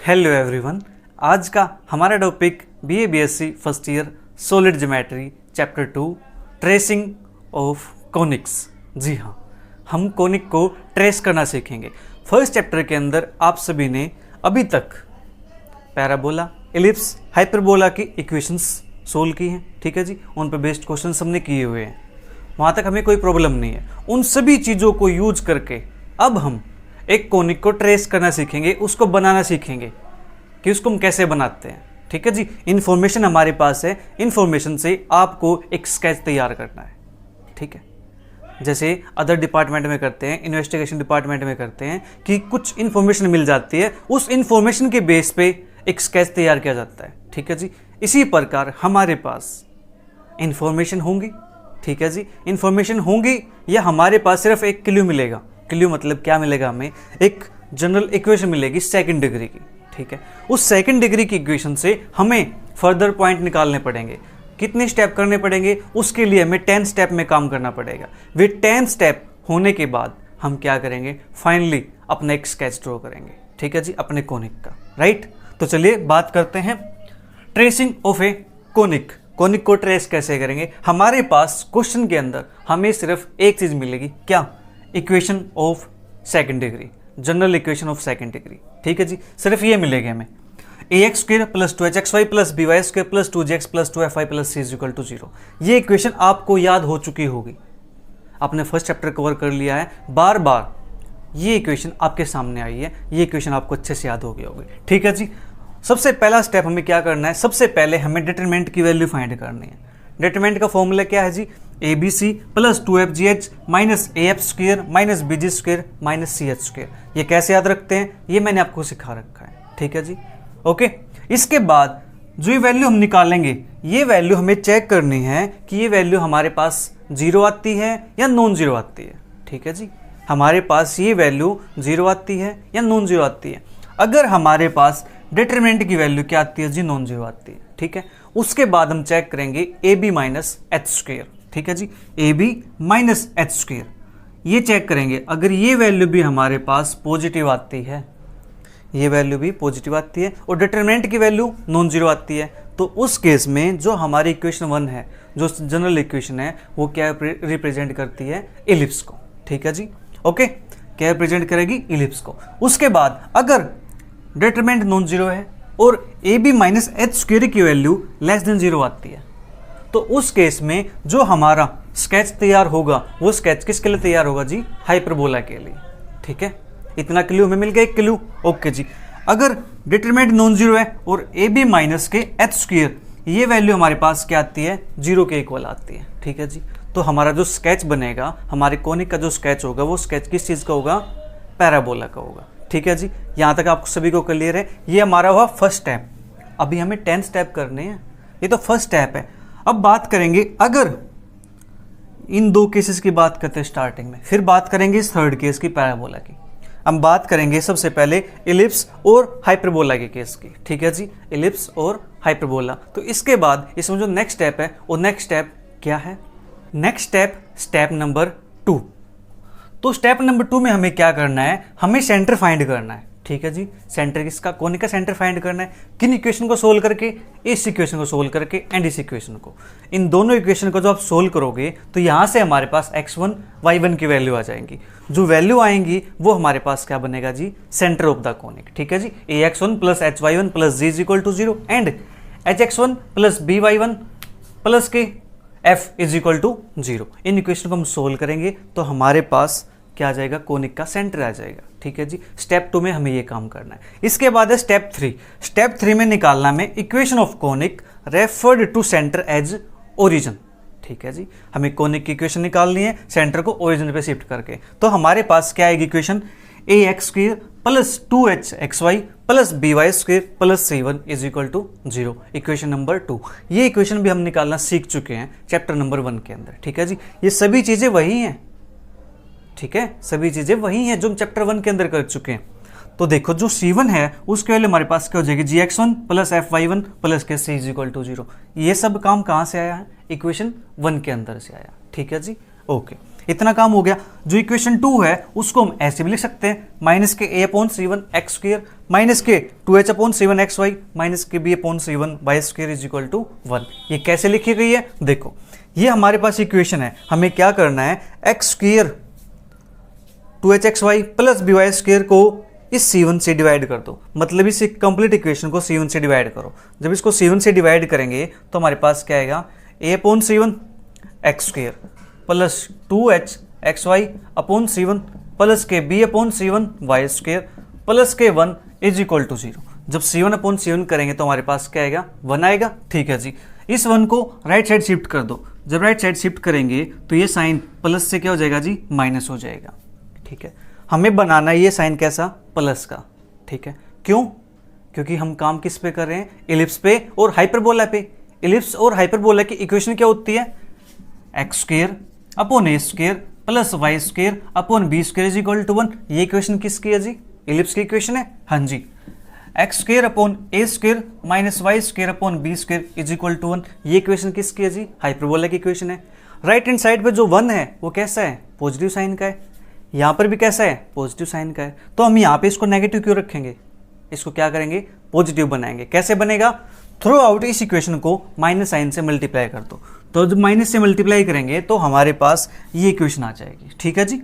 Hello everyone. आज का हमारा topic BA BSc first year solid geometry chapter 2 tracing of conics. जी हाँ, हम कोनिक को ट्रेस करना सीखेंगे। फर्स्ट चैप्टर के अंदर आप सभी ने अभी तक पैराबोला, एलिप्स, हाइपरबोला की इक्वेशंस सोल्व की हैं, ठीक है जी। उन पर बेस्ड क्वेश्चन हमने किए हुए हैं, वहाँ तक हमें कोई प्रॉब्लम नहीं है। उन सभी चीज़ों को यूज करके अब हम एक कोनिक को ट्रेस करना सीखेंगे, उसको बनाना सीखेंगे कि उसको हम कैसे बनाते हैं, ठीक है जी। इन्फॉर्मेशन हमारे पास है, इन्फॉर्मेशन से आपको एक स्केच तैयार करना है, ठीक है। जैसे अदर डिपार्टमेंट में करते हैं, इन्वेस्टिगेशन डिपार्टमेंट में करते हैं कि कुछ इन्फॉर्मेशन मिल जाती है, उस इन्फॉर्मेशन के बेस पे एक स्केच तैयार किया जाता है, ठीक है जी। इसी प्रकार हमारे पास इन्फॉर्मेशन होंगी, ठीक है जी। इन्फॉर्मेशन होंगी या हमारे पास सिर्फ एक क्लू मिलेगा। क्लू मतलब क्या मिलेगा? हमें एक जनरल इक्वेशन मिलेगी सेकंड डिग्री की, ठीक है। उस सेकंड डिग्री की इक्वेशन से हमें फर्दर पॉइंट निकालने पड़ेंगे। कितने स्टेप करने पड़ेंगे? उसके लिए हमें 10 स्टेप में काम करना पड़ेगा। वे 10 स्टेप होने के बाद हम क्या करेंगे? फाइनली अपना एक स्केच ड्रॉ करेंगे, ठीक है जी, अपने कोनिक का, राइट। तो चलिए बात करते हैं tracing of A conic. Conic को ट्रेस कैसे करेंगे? हमारे पास क्वेश्चन के अंदर हमें सिर्फ एक चीज मिलेगी, क्या? Equation of second degree, general equation of second degree, ठीक है जी। सिर्फ ये मिलेगी हमें, ax square plus 2hxy plus by square plus 2gx plus 2fy plus c equal to 0। ये इक्वेशन आपको याद हो चुकी होगी, आपने फर्स्ट चैप्टर कवर कर लिया है, बार बार ये इक्वेशन आपके सामने आई है, ये इक्वेशन आपको अच्छे से याद हो गई होगी, ठीक है जी। सबसे पहला स्टेप हमें क्या करना है? सबसे पहले हमें डिटरमिनेंट की वैल्यू फाइंड करनी है। डिटरमिनेंट का फॉर्मूला क्या है जी? ABC plus 2FGH minus AF square minus BG square minus CH square. ये कैसे याद रखते हैं? ये मैंने आपको सिखा रखा है, ठीक है जी, ओके। इसके बाद जो ये वैल्यू हम निकालेंगे, ये वैल्यू हमें चेक करनी है कि ये वैल्यू हमारे पास 0 आती है या नॉन जीरो आती है, ठीक है जी। हमारे पास ये वैल्यू 0 आती है या नॉन जीरो आती है। अगर हमारे पास डिटरमिनेंट की वैल्यू क्या आती है जी? नॉन जीरो आती है, ठीक है। उसके बाद हम चेक करेंगे AB माइनस H स्क्वायर, ठीक है जी, AB माइनस H स्क्वायर। ये चेक करेंगे, अगर ये वैल्यू भी हमारे पास पॉजिटिव आती है, ये वैल्यू भी पॉजिटिव आती है और डिटरमिनेंट की वैल्यू नॉन जीरो आती है, तो उस केस में जो हमारी इक्वेशन 1 है, जो जनरल इक्वेशन है, वो क्या रिप्रेजेंट करती है? इलिप्स को, ठीक है जी, ओके। क्या रिप्रेजेंट करेगी? इलिप्स को। उसके बाद अगर डिटरमिनेंट नॉन जीरो है और AB माइनस H स्क्वायर की वैल्यू लेस देन 0 आती है, तो उस केस में जो हमारा स्केच तैयार होगा, वो स्केच किसके लिए तैयार होगा जी? हाइपरबोला के लिए, ठीक है। इतना क्लू हमें मिल गया, एक क्लू, ओके जी। अगर डिटरमिनेंट नॉन जीरो है और AB माइनस के H स्क्वायर, ये वैल्यू हमारे पास क्या आती है? 0 के इक्वल आती है, ठीक है जी। तो हमारा जो स्केच बनेगा, हमारे कोनिक का जो स्केच होगा, वो स्केच किस चीज़ का होगा? पैराबोला का होगा, ठीक है जी। यहाँ तक आप सभी को क्लियर है? ये हमारा हुआ फर्स्ट स्टेप। अभी हमें 10 स्टेप करने हैं, ये तो फर्स्ट स्टेप है। अब बात करेंगे, अगर इन दो केसेस की बात करते हैं स्टार्टिंग में, फिर बात करेंगे इस थर्ड केस की, पैराबोला की। हम बात करेंगे सबसे पहले इलिप्स और हाइपरबोला के केस की, ठीक है जी, इलिप्स और हाइपरबोला। तो इसके बाद इसमें जो नेक्स्ट स्टेप है, वो नेक्स्ट स्टेप क्या है? Next step, step number 2। तो स्टेप नंबर 2 में हमें क्या करना है? हमें सेंटर फाइंड करना है, ठीक है जी। सेंटर किसका? कोनिक का सेंटर फाइंड करना है। किन इक्वेशन को सोल्व करके? इस इक्वेशन को सोल्व करके एंड इस इक्वेशन को। इन दोनों इक्वेशन को जो आप सोल्व करोगे, तो यहाँ से हमारे पास x1 y1 की वैल्यू आ जाएंगी। जो वैल्यू आएंगी वो हमारे पास क्या बनेगा जी? सेंटर ऑफ द कोनिक, ठीक है जी। ax1 plus hy1 plus g is equal to 0 and hx1 plus by1 plus के f इज इक्वल टू 0। इन इक्वेशन को हम सोल्व करेंगे तो हमारे पास क्या आ जाएगा? कोनिक का सेंटर आ जाएगा, ठीक है जी। स्टेप 2 में हमें ये काम करना है। इसके बाद है स्टेप 3। स्टेप 3 में निकालना में equation of conic referred to centre as origin, ठीक है जी। हमें कोनिक की इक्वेशन निकालनी है सेंटर को ओरिजिन पे शिफ्ट करके। तो हमारे पास क्या आएगी equation? ax square plus 2hxy plus by square plus c1 is equal to 0, equation number 2। ये इक्वेशन भी हम निकालना सीख चुके हैं चैप्टर नंबर 1 के अंदर, ठीक है जी। ये सभी चीजें वही हैं, ठीक है, सभी चीजें वही हैं जो हम चैप्टर 1 के अंदर कर चुके हैं। तो देखो, जो C1 है उसके वैल्यू हमारे पास क्या हो जाएगी? gx1 प्लस fy1 प्लस के c इज इक्वल टू 0। ये सब काम कहाँ से आया है? इक्वेशन 1 के अंदर से आया, ठीक है जी, ओके। इतना काम हो गया। जो इक्वेशन 2 है उसको हम ऐसे भी लिख सकते हैं, माइनस के a/c1 एक्स स्क्वायर माइनस के 2h/c1 एक्स वाई माइनस के b/c1 Y square is equal to 1। ये कैसे लिखी गई है देखो, ये हमारे पास इक्वेशन है, हमें क्या करना है, X square 2hxy plus by square को इस C1 से डिवाइड कर दो, मतलब इस कंप्लीट इक्वेशन को C1 से डिवाइड करो। जब इसको C1 से डिवाइड करेंगे तो हमारे पास क्या आएगा, a/c1 x square plus 2hxy/c1 plus के b/c1 वाई स्क्वायर प्लस के 1 इज इक्वल टू 0। जब C1/C1 करेंगे तो हमारे पास क्या आएगा, 1 आएगा। ठीक है जी, इस 1 को राइट साइड शिफ्ट कर दो। जब राइट साइड शिफ्ट करेंगे तो ये साइन प्लस से क्या हो जाएगा जी, माइनस हो जाएगा। ठीक है, हमें बनाना है ये साइन कैसा, प्लस का। ठीक है, क्यों, क्योंकि हम काम किस पे कर रहे हैं, इलिप्स पे और हाइपरबोला पे। इलिप्स और हाइपरबोला की इक्वेशन क्या होती है, X square upon A square plus Y square upon B square is equal to 1। ये इक्वेशन किसकी है जी, इलिप्स की इक्वेशन है। हाँ जी, x square upon A square minus y square upon B square is equal to 1। ये equation किसकी है जी, हाइपरबोला की इक्वेशन है। राइट हैंड साइड पे जो 1 है वो कैसा है, पॉजिटिव साइन का है। यहाँ पर भी कैसा है, पॉजिटिव साइन का है। तो हम यहाँ पे इसको नेगेटिव क्यों रखेंगे, इसको क्या करेंगे, पॉजिटिव बनाएंगे। कैसे बनेगा, थ्रू आउट इस इक्वेशन को माइनस साइन से मल्टीप्लाई कर दो। तो जब माइनस से मल्टीप्लाई करेंगे तो हमारे पास ये इक्वेशन आ जाएगी। ठीक है जी,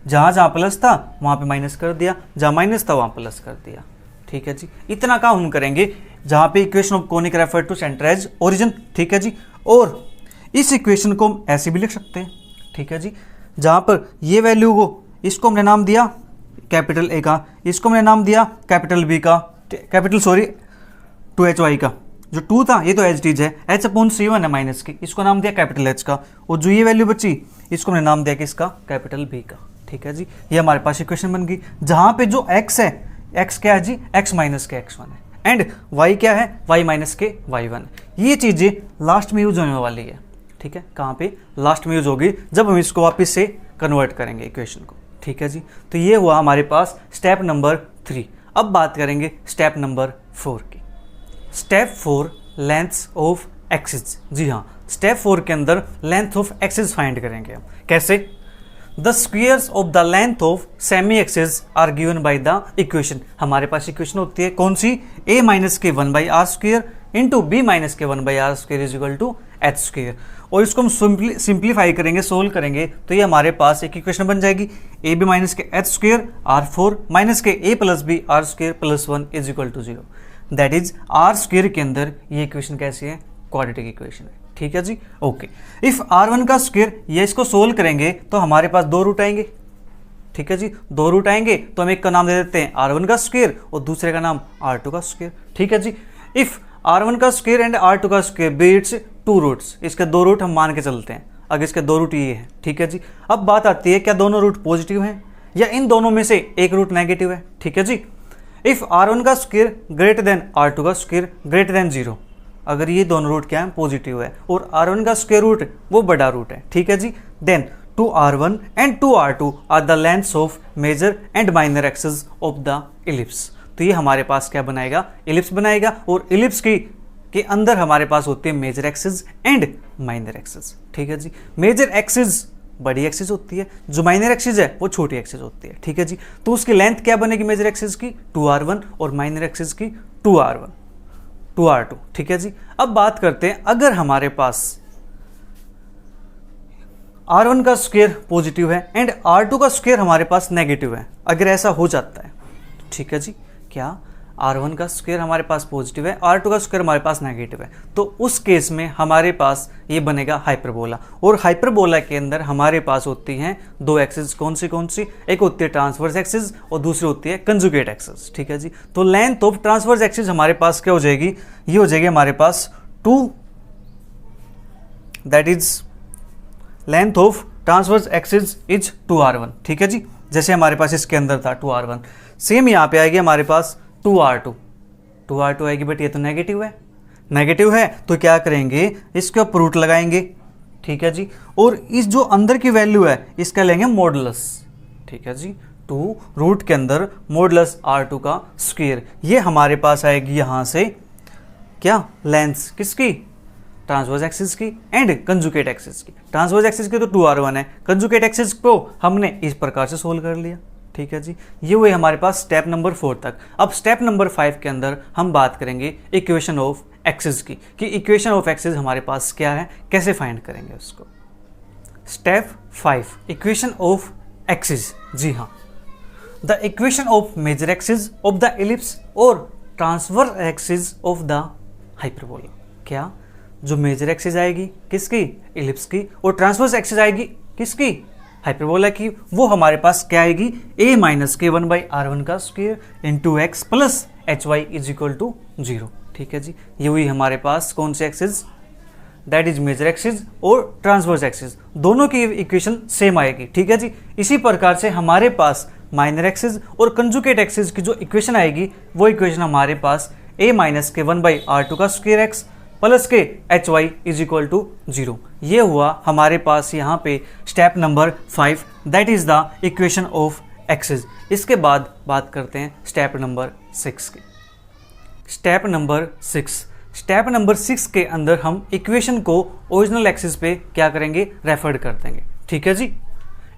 जहाँ जहाँ प्लस था वहाँ पे माइनस कर दिया, जहाँ माइनस था वहाँ प्लस कर दिया। ठीक है जी, इतना काम हम करेंगे जहाँ पे equation of conic refer to centre as origin. ठीक है जी, और इस इक्वेशन को हम ऐसे भी लिख सकते हैं। ठीक है जी, जहाँ पर ये वैल्यू को, इसको हमने नाम दिया कैपिटल ए का, इसको हमने नाम दिया कैपिटल बी का, कैपिटल 2hy का। जो 2 था ये तो एच टीज है, h/c1 है माइनस की, इसको नाम दिया कैपिटल एच का। और जो ये वैल्यू बची इसको हमने नाम दिया किसका, कैपिटल बी का। ठीक है जी, ये हमारे पास इक्वेशन बन गई, जहाँ पे जो x है, x क्या है जी, x माइनस के x1 है, एंड y क्या है, y माइनस के y1 है। ये चीज़ें लास्ट में यूज होने वाली है। ठीक है, कहाँ पे, लास्ट में यूज होगी जब हम इसको वापस से कन्वर्ट करेंगे इक्वेशन को। ठीक है जी, तो ये हुआ हमारे पास स्टेप नंबर 3। अब बात करेंगे स्टेप नंबर 4 की। Step 4 length of axis. जी हाँ, स्टेप 4 के अंदर लेंथ ऑफ एक्सिस फाइंड करेंगे हम। कैसे, the squares of the length of semi axis are given by the equation. हमारे पास इक्वेशन होती है कौन सी, a माइनस के 1/r square into B minus के 1/r square is equal to H square. और इसको हम सिंप्लीफाई करेंगे, सोल्व करेंगे तो ये हमारे पास एक इक्वेशन बन जाएगी, ए बी माइनस के एच स्क्वायर r4 माइनस के a plus B r square plus 1 is equal to 0। That is R square के अंदर ये इक्वेशन कैसी है, क्वाड्रेटिक इक्वेशन है। ठीक है जी, ओके। इफ r1 का स्क्वायर, ये इसको सोल्व करेंगे तो हमारे पास 2 रूट आएंगे। ठीक है जी, 2 रूट आएंगे तो हम एक का नाम दे देते हैं r1 का स्क्वायर और दूसरे का नाम r2 का स्क्वायर। ठीक है जी, इफ r1 का स्क्वायर एंड r2 का स्क्वायर बीट्स 2 रूट्स, इसके 2 रूट हम मान के चलते हैं, अगर इसके 2 रूट ये है। ठीक है जी, अब बात आती है क्या दोनों रूट पॉजिटिव हैं या इन दोनों में से एक रूट नेगेटिव है। ठीक है जी, इफ r1 का स्क्वायर ग्रेटर देन r2 का स्क्वायर ग्रेटर देन 0, अगर ये दोनों रूट क्या है, पॉजिटिव है और r1 का स्क्वायर रूट वो बड़ा रूट है। ठीक है जी, then 2r1 and 2r2 are the lengths of major and minor axis of the ellipse. तो ये हमारे पास क्या बनाएगा, इलिप्स बनाएगा। और इलिप्स के अंदर हमारे पास होती है major axis and minor axis. ठीक है जी, मेजर एक्सिस बड़ी एक्सिस होती है, जो माइनर एक्सिस है वो छोटी एक्सिस होती है। ठीक है जी, तो उसकी लेंथ क्या बनेगी मेजर एक्सिस की, 2r1 और माइनर एक्सिस की 2r1 2r2। ठीक है जी, अब बात करते हैं अगर हमारे पास r1 का स्क्वायर पॉजिटिव है एंड r2 का स्क्वायर हमारे पास नेगेटिव है, अगर ऐसा हो जाता है, ठीक है जी, क्या r1 का स्क्वायर हमारे पास पॉजिटिव है, r2 का स्क्वायर हमारे पास नेगेटिव है, तो उस केस में हमारे पास ये बनेगा हाइपरबोला। और हाइपरबोला के अंदर हमारे पास होती हैं 2 एक्सिस, कौन सी, एक होती है ट्रांसवर्स एक्सिस और दूसरी होती है कंजुगेट एक्सिस। ठीक है जी, तो लेंथ ऑफ ट्रांसवर्स एक्सिस हमारे पास क्या हो जाएगी, ये हो जाएगी हमारे पास 2, that is length of transverse axis is 2r1। ठीक है जी, जैसे हमारे पास इसके अंदर था 2r1, सेम यहाँ पे आएगी हमारे पास 2r2 आएगी, बट ये तो नेगेटिव है तो क्या करेंगे, इसके ऊपर रूट लगाएंगे। ठीक है जी, और इस जो अंदर की वैल्यू है इसका लेंगे मॉडुलस। ठीक है जी, 2 रूट के अंदर मॉडुलस r2 का स्क्वायर, ये हमारे पास आएगी यहाँ से क्या, लेंथ किसकी, ट्रांसवर्स एक्सिस की एंड कंजुगेट एक्सिस की। ट्रांसवर्स एक्सिस की तो 2r1 है, कंजुगेट एक्सिस को हमने इस प्रकार से सोल्व कर लिया। ठीक है जी, ये हुए हमारे पास स्टेप नंबर 4 तक। अब स्टेप नंबर 5 के अंदर हम बात करेंगे इक्वेशन ऑफ एक्सिस की, कि इक्वेशन ऑफ एक्सिस हमारे पास क्या है, कैसे फाइंड करेंगे उसको। Step 5 equation of axis. जी हाँ, the equation of major axis of the ellipse और transverse axis of the hyperbola. क्या, जो मेजर एक्सिस आएगी किसकी, इलिप्स की, और ट्रांसवर्स एक्सिस आएगी किसकी, हाइपरबोला की, वो हमारे पास क्या आएगी, a माइनस के 1/r1 का square into x plus h Y is equal to 0। ठीक है जी, ये हुई हमारे पास कौन सी axis, that is major axis और ट्रांसवर्स एक्सिस, दोनों की इक्वेशन सेम आएगी। ठीक है जी, इसी प्रकार से हमारे पास माइनर एक्सिस और कंजुगेट एक्सिस की जो इक्वेशन आएगी वो इक्वेशन हमारे पास a माइनस के 1/r2 का स्क्वायर एक्स प्लस के H Y is equal to 0। ये हुआ हमारे पास यहाँ पे step number 5, that is the equation of axis. इसके बाद बात करते हैं स्टेप नंबर 6 की। स्टेप नंबर 6 के अंदर हम इक्वेशन को ओरिजिनल एक्सिस पे क्या करेंगे, रेफर कर देंगे। ठीक है जी,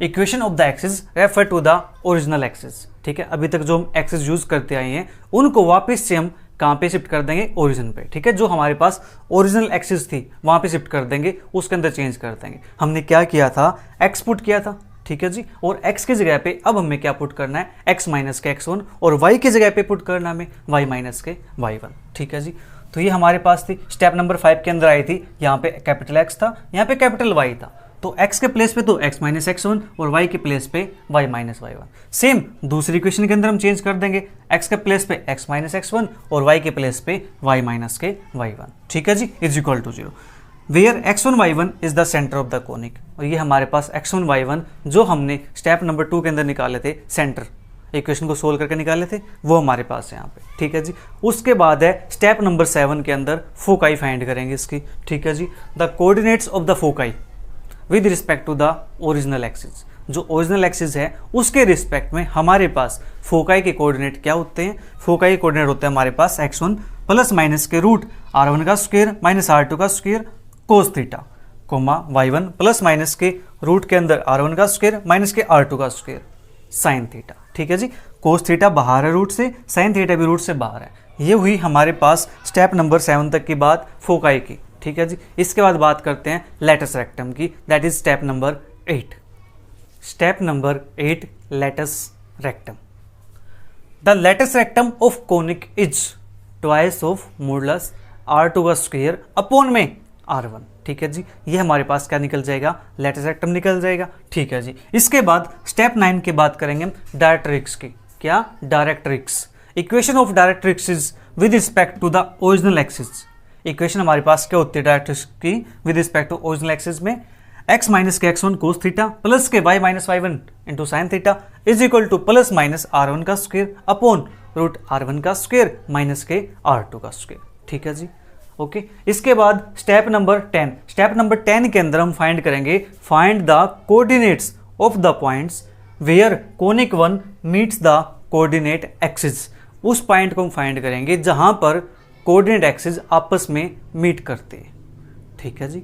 equation of the axis refer to the original axis. ठीक है, अभी तक जो हम एक्सिस यूज करते आए हैं उनको वापस से हम कहाँ पे शिफ्ट कर देंगे, ओरिजिन पे। ठीक है, जो हमारे पास ओरिजिनल एक्सिस थी वहाँ पे शिफ्ट कर देंगे, उसके अंदर चेंज कर देंगे। हमने क्या किया था, एक्स पुट किया था। ठीक है जी, और x की जगह पे अब हमें क्या पुट करना है, x माइनस के x1, और y की जगह पे पुट करना हमें y माइनस के y1। ठीक है जी, तो ये हमारे पास थी स्टेप नंबर 5 के अंदर आई थी। यहाँ पे कैपिटल X था, यहाँ पे कैपिटल Y था, तो x के प्लेस पे तो x माइनस x1 और y के प्लेस पे y माइनस y1। सेम दूसरी इक्वेशन के अंदर हम चेंज कर देंगे, x के प्लेस पे x माइनस x1 और y के प्लेस पे y माइनस के y1। ठीक है जी, is equal to 0 where x1 y1 is the centre of the conic. और ये हमारे पास x1 y1 जो हमने स्टेप नंबर 2 के अंदर निकाले थे, सेंटर इक्वेशन को सोल्व करके निकाले थे, वो हमारे पास है यहाँ पे। ठीक है जी, उसके बाद है स्टेप नंबर 7 के अंदर फोकाई फाइंड करेंगे इसकी। ठीक है जी, the coordinates of the foci with respect to the original axis. जो ओरिजिनल एक्सिस है उसके रिस्पेक्ट में हमारे पास फोकाई के कोऑर्डिनेट क्या होते हैं, फोकाई के कोऑर्डिनेट होते हैं हमारे पास x1 प्लस माइनस के रूट r1 का स्क्वायर माइनस r2 का square cos theta, comma y1 plus minus के रूट के अंदर r1 का स्क्वायर माइनस के r2 का स्क्वायर साइन थीटा। ठीक है जी, कोस थीटा बाहर है रूट से, साइन थीटा भी रूट से बाहर है। ये हुई हमारे पास स्टेप नंबर 7 तक की बात फोकाई की। ठीक है जी, इसके बाद बात करते हैं लेटस रेक्टम की, that is step number 8। Step number 8 latus rectum. The latus rectum of conic is twice of modulus r2 का स्क्वायर अपॉन में r1। ठीक है जी, ये हमारे पास क्या निकल जाएगा, लेटस रेक्टम निकल जाएगा। ठीक है जी, इसके बाद स्टेप 9 की बात करेंगे हम डायरेक्ट्रिक्स की। क्या, directrix. Equation of directrix is with respect to the original axis. Equation हमारे पास क्या होती है डायरेक्ट्रिक्स की with respect to original axis में, x माइनस के x1 कोस थीटा प्लस के y minus y1 into sine theta is equal to plus minus r1 का स्क्वायर अपॉन रूट r1 का स्क्वायर माइनस के r2 का square. ठीक है जी, ओके। इसके बाद स्टेप नंबर 10। स्टेप नंबर 10 के अंदर हम फाइंड करेंगे, find the coordinates of the points where conic 1 meets the coordinate axis. उस पॉइंट को हम फाइंड करेंगे जहां पर कोऑर्डिनेट एक्सिस आपस में मीट करते हैं। ठीक है जी,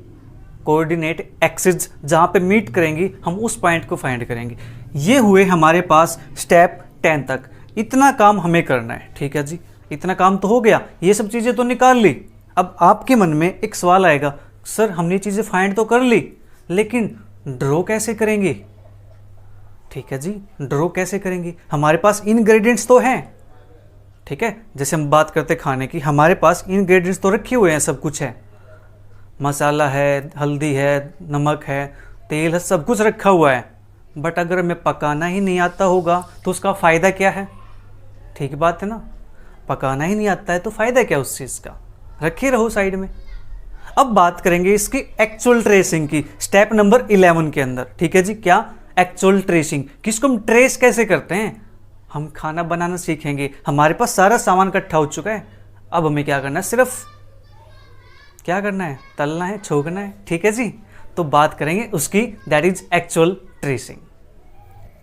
कोऑर्डिनेट एक्सिस जहां पे मीट करेंगी हम उस पॉइंट को फाइंड करेंगे। ये हुए हमारे पास स्टेप 10 तक। इतना काम हमें करना है। ठीक है जी, इतना काम तो हो गया, ये सब चीज़ें तो निकाल ली। अब आपके मन में एक सवाल आएगा, सर हमने चीज़ें फाइंड तो कर ली लेकिन ड्रॉ कैसे करेंगे। ठीक है जी, ड्रॉ कैसे करेंगे, हमारे पास इंग्रेडिएंट्स तो हैं। ठीक है, जैसे हम बात करते खाने की, हमारे पास इंग्रेडिएंट्स तो रखे हुए हैं, सब कुछ है, मसाला है, हल्दी है, नमक है, तेल है, सब कुछ रखा हुआ है। बट अगर हमें पकाना ही नहीं आता होगा तो उसका फ़ायदा क्या है। ठीक बात है ना, पकाना ही नहीं आता है तो फ़ायदा क्या उस चीज़ का, रखे रहो साइड में। अब बात करेंगे इसकी एक्चुअल ट्रेसिंग की, स्टेप नंबर 11 के अंदर। ठीक है जी, क्या, एक्चुअल ट्रेसिंग। किसको हम ट्रेस कैसे करते हैं, हम खाना बनाना सीखेंगे, हमारे पास सारा सामान इकट्ठा हो चुका है, अब हमें क्या करना है, सिर्फ क्या करना है, तलना है, छोकना है। ठीक है जी, तो बात करेंगे उसकी, दैट इज एक्चुअल ट्रेसिंग।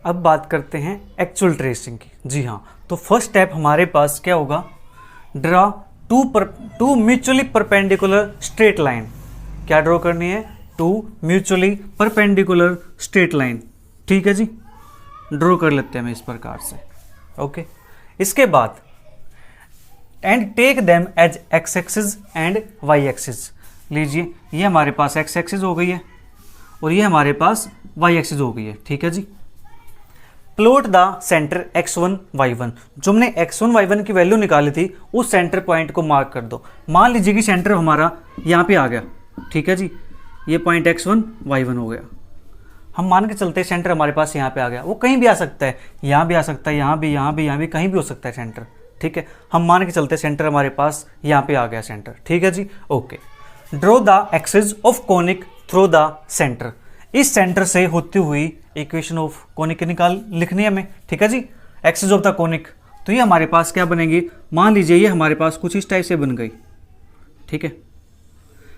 अब बात करते हैं एक्चुअल ट्रेसिंग की। जी हाँ, तो फर्स्ट स्टेप हमारे पास क्या होगा, draw two mutually perpendicular straight line. क्या ड्रॉ करनी है, 2 म्यूचुअली परपेंडिकुलर स्ट्रेट लाइन, ठीक है जी, ड्रॉ कर लेते हैं हम इस प्रकार से। ओके, इसके बाद and take them as x axis and y axis. लीजिए ये हमारे पास एक्स एक्सिस हो गई है और ये हमारे पास वाई एक्सिस हो गई है, ठीक है जी। Plot the centre x1 y1, जो हमने x1 y1 की वैल्यू निकाली थी उस सेंटर पॉइंट को मार्क कर दो। मान लीजिए कि सेंटर हमारा यहाँ पे आ गया, ठीक है जी, ये पॉइंट x1 y1 हो गया। हम मान के चलते सेंटर हमारे पास यहाँ पे आ गया, वो कहीं भी आ सकता है, यहाँ भी आ सकता है, यहाँ भी, यहाँ भी, यहाँ भी, कहीं भी हो सकता है सेंटर, ठीक है। हम मान के चलते सेंटर हमारे पास यहाँ पे आ गया सेंटर, ठीक है जी। Okay, draw the axis of conic through the centre. इस सेंटर से होती हुई इक्वेशन ऑफ कोनिक लिखनी है हमें, ठीक है जी, एक्सिस ऑफ द कोनिक। तो ये हमारे पास क्या बनेगी, मान लीजिए ये हमारे पास कुछ इस टाइप से बन गई, ठीक है,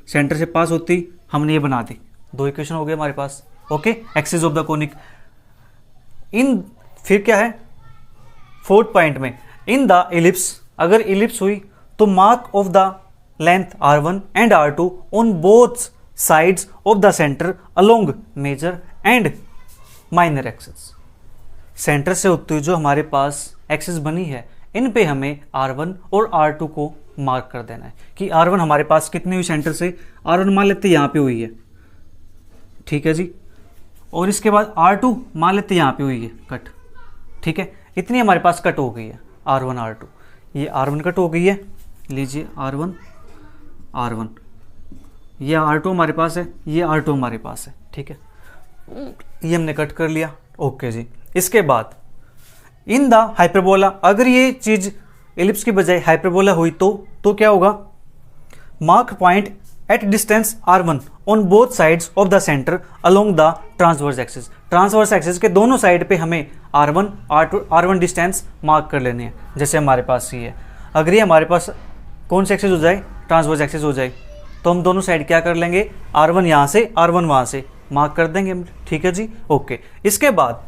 सेंटर से पास होती हमने ये बना दी, 2 इक्वेशन हो गए हमारे पास। Okay, axis of the conic in, फिर क्या है 4th पॉइंट में, इन द इलिप्स, अगर इलिप्स हुई तो mark of the length r1 and r2 on both sides of the centre along major and minor axis. Centre से होती हुई जो हमारे पास एक्सिस बनी है इन पे हमें r1 और r2 को मार्क कर देना है कि r1 हमारे पास कितनी हुई सेंटर से, r1 मान लेते यहाँ पे हुई है, ठीक है जी, और इसके बाद r2 मान लेते यहाँ पे हुई है कट, ठीक है, इतनी हमारे पास कट हो गई है r1 r2, ये r1 कट हो गई है, लीजिए r1 r1, ये r2 हमारे पास है, ये r2 हमारे पास है, ठीक है, ये हमने कट कर लिया। ओके जी, इसके बाद इन द हाइपरबोला, अगर ये चीज एलिप्स की बजाय हाइपरबोला हुई तो क्या होगा, mark point at distance r1 on both sides of the centre along the transverse axis. Transverse axis के दोनों साइड पे हमें r1 डिस्टेंस मार्क कर लेने हैं, जैसे हमारे पास ये है। अगर ये हमारे पास कौन सी एक्सिस हो जाए, ट्रांसवर्स एक्सिस हो जाए, तो हम दोनों साइड क्या कर लेंगे, r1 यहाँ से r1 वहाँ से मार्क कर देंगे, ठीक है जी। ओके, इसके बाद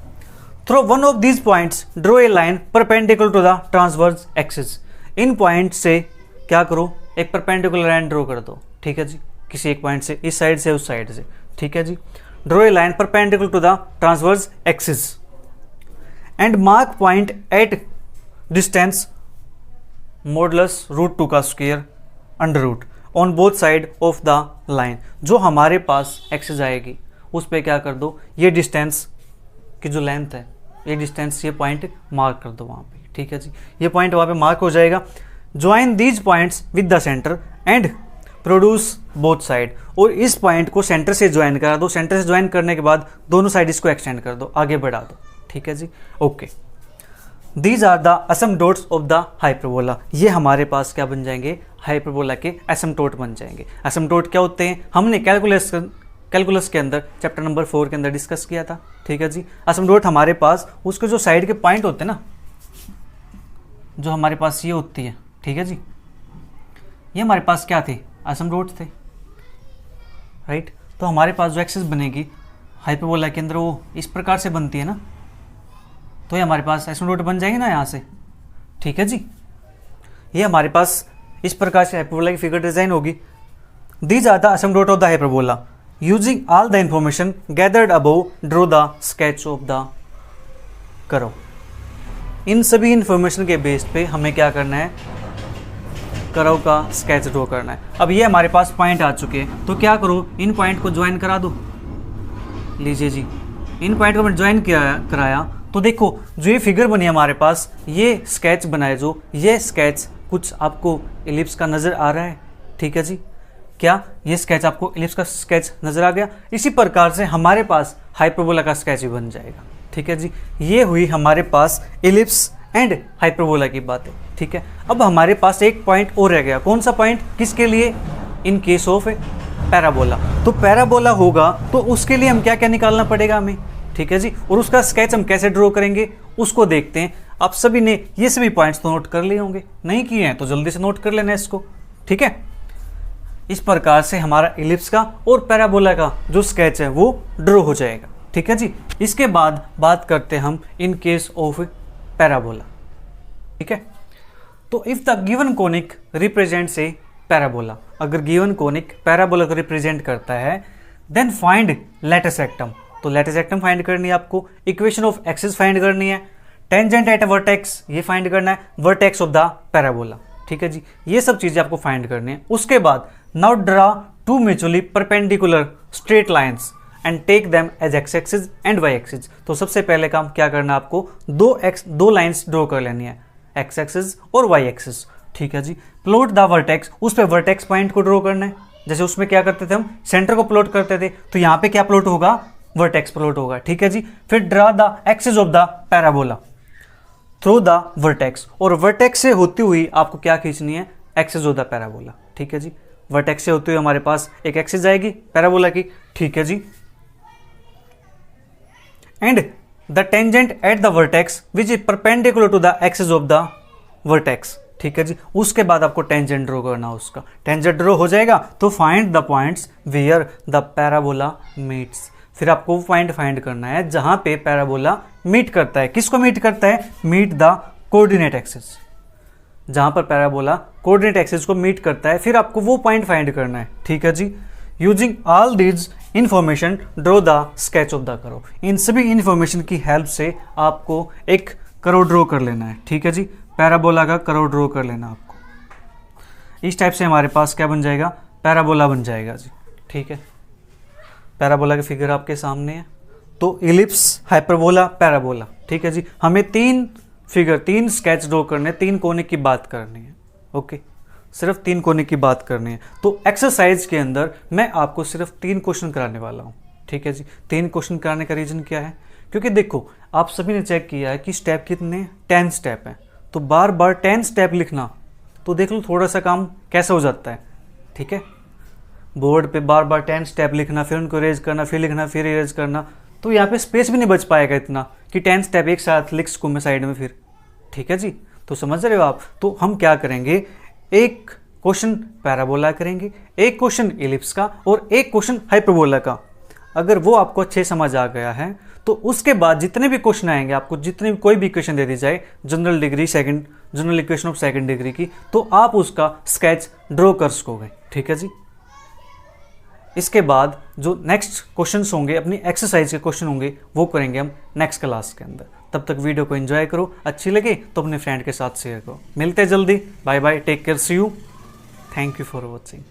through one of these points draw a line perpendicular to the transverse axis. इन पॉइंट से क्या करो, एक परपेंडिकुलर लाइन ड्रॉ कर दो, ठीक है जी, किसी एक पॉइंट से, इस साइड से उस साइड से, ठीक है जी। Draw a line perpendicular to the transverse axis and mark point at distance modulus √2 का square under root on both side of the line. जो हमारे पास एक्सिस आएगी उस पर क्या कर दो, ये डिस्टेंस की जो लेंथ है, ये डिस्टेंस, ये पॉइंट मार्क कर दो वहाँ पे, ठीक है जी, ये पॉइंट वहाँ पे मार्क हो जाएगा। Join these points with the centre and produce both side, और इस पॉइंट को सेंटर से ज्वाइन करा दो, सेंटर से ज्वाइन करने के बाद दोनों साइड इसको एक्सटेंड कर दो, आगे बढ़ा दो, ठीक है जी। Okay, these are the asymptotes of the hyperbola. ये हमारे पास क्या बन जाएंगे, हाइपरबोला के एसिम्पटोट बन जाएंगे। एसिम्पटोट क्या होते हैं, हमने कैलकुलस के अंदर चैप्टर नंबर 4 के अंदर डिस्कस किया था, ठीक है जी। एसिम्पटोट हमारे पास उसके जो साइड के पॉइंट होते हैं ना, जो हमारे पास ये होती है, ठीक है जी, ये हमारे पास क्या थे, एसिम्पटोट थे, राइट। तो हमारे पास जो एक्सिस बनेगी हाइपरबोला के अंदर वो इस प्रकार से बनती है ना, तो ये हमारे पास एसिम्पटोट बन जाएगी ना यहाँ से, ठीक है जी। ये हमारे पास इस प्रकार से हाइपरबोला की फिगर डिजाइन होगी। These are the asymptote of the hyperbola using all the information gathered above draw the sketch of the curve. इन सभी इंफॉर्मेशन के बेस पे हमें क्या करना है, कर्व का स्केच ड्रॉ करना है। अब ये हमारे पास पॉइंट आ चुके हैं, तो क्या करो, इन पॉइंट को ज्वाइन करा दो। लीजिए जी, इन पॉइंट को मैंने ज्वाइन कराया तो देखो जो ये फिगर बनी है हमारे पास, ये स्केच बनाए, जो ये स्केच कुछ आपको एलिप्स का नज़र आ रहा है, ठीक है जी। क्या ये स्केच आपको एलिप्स का स्केच नज़र आ गया? इसी प्रकार से हमारे पास हाइपरबोला का स्केच भी बन जाएगा, ठीक है जी। ये हुई हमारे पास एलिप्स एंड हाइपरबोला की बात है, ठीक है। अब हमारे पास एक पॉइंट और रह गया, कौन सा पॉइंट, किसके लिए, इन केस ऑफ पैराबोला। तो पैराबोला होगा तो उसके लिए हम क्या क्या निकालना पड़ेगा हमें, ठीक है जी। और उसका स्केच हम कैसे ड्रॉ करेंगे उसको देखते हैं। आप सभी ने ये सभी पॉइंट्स तो नोट कर लिए होंगे, नहीं किए हैं तो जल्दी से नोट कर लेना है इसको, ठीक है। इस प्रकार से हमारा एलिप्स का और पैराबोला का जो स्केच है वो ड्रॉ हो जाएगा, ठीक है जी। इसके बाद बात करते हैं हम इन केस ऑफ पैराबोला, ठीक है। तो if the given conic represents A parabola. अगर गिवन कोनिक पैराबोला को रिप्रेजेंट करता है देन फाइंड लेटेस्ट रेक्टम। तो लेटेस्ट रेक्टम फाइंड करनी है आपको, इक्वेशन ऑफ एक्सिस फाइंड करनी है, टेंजेंट एट वर्टेक्स ये फाइंड करना है, वर्टेक्स ऑफ द पैराबोला। ठीक है जी, ये सब चीजें आपको फाइंड करनी है। उसके बाद now draw two mutually perpendicular straight lines and take them as x axis and y axis. तो सबसे पहले काम क्या करना है आपको, दो लाइंस ड्रॉ कर लेनी है, एक्स एक्सिस और वाई एक्सिस। ठीक है जी, प्लॉट द वर्टेक्स, उस पे वर्टेक्स पॉइंट को ड्रॉ करना है। जैसे उसमें क्या करते थे हम, सेंटर को प्लॉट करते थे, तो यहाँ पे क्या प्लॉट होगा, वर्टेक्स प्लॉट होगा। ठीक है जी, फिर draw the axis of the parabola through the vertex, और वर्टेक्स से होती हुई आपको क्या खींचनी है, एक्सिस ऑफ द पैराबोला। ठीक है जी, वर्टेक्स से होते हुए हमारे पास एक एक्सिस आएगी पैराबोला की। ठीक है जी, and the tangent at the vertex which is perpendicular to the axis of the vertex. ठीक है जी, उसके बाद आपको टेंजेंट ड्रॉ करना है। उसका टेंजेंट ड्रॉ हो जाएगा तो find the points where the parabola meets. फिर आपको वो पॉइंट फाइंड करना है जहां पे पैराबोला मीट करता है। किसको मीट करता है, मीट द कोऑर्डिनेट एक्सिस। जहां पर पैराबोला कोऑर्डिनेट एक्सिस को मीट करता है, फिर आपको वो पॉइंट फाइंड करना है। ठीक है जी, using all these information draw the sketch of the curve. इन सभी इंफॉर्मेशन की हेल्प से आपको एक कर्व ड्रॉ कर लेना है। ठीक है जी, पैराबोला का कर्व ड्रॉ कर लेना आपको। इस टाइप से हमारे पास क्या बन जाएगा, पैराबोला बन जाएगा जी। ठीक है, पैराबोला की फिगर आपके सामने है। तो इलिप्स, हाइपरबोला, पैराबोला। ठीक है जी, हमें तीन स्केच ड्रॉ करने, 3 कोने की बात करनी है। ओके, सिर्फ 3 कोने की बात करनी है। तो एक्सरसाइज के अंदर मैं आपको सिर्फ 3 क्वेश्चन कराने वाला हूँ। ठीक है जी, 3 क्वेश्चन कराने का रीजन क्या है, क्योंकि देखो आप सभी ने चेक किया है कि स्टेप कितने, 10 स्टेप हैं। तो बार बार 10 स्टेप लिखना, तो देख लो थोड़ा सा काम कैसे हो जाता है। ठीक है, बोर्ड पे बार बार 10 स्टेप लिखना, फिर उनको इरेज करना, फिर लिखना, फिर इरेज करना, तो यहाँ पे स्पेस भी नहीं बच पाएगा इतना कि 10 स्टेप एक साथ लिख सकूँ मैं साइड में फिर। ठीक है जी, तो समझ रहे हो आप। तो हम क्या करेंगे, एक क्वेश्चन पैराबोला करेंगे, एक क्वेश्चन इलिप्स का और एक क्वेश्चन हाइपरबोला का। अगर वो आपको अच्छे समझ आ गया है तो उसके बाद जितने भी क्वेश्चन आएंगे, आपको जितने भी कोई भी इक्वेशन दे दी जाए, general equation of second degree की, तो आप उसका स्केच ड्रॉ कर सकोगे। ठीक है जी, इसके बाद जो नेक्स्ट क्वेश्चंस होंगे, अपनी एक्सरसाइज के क्वेश्चन होंगे, वो करेंगे हम नेक्स्ट क्लास के अंदर। तब तक वीडियो को एंजॉय करो, अच्छी लगे तो अपने फ्रेंड के साथ शेयर करो। मिलते हैं जल्दी, bye bye, take care, see you, thank you for watching.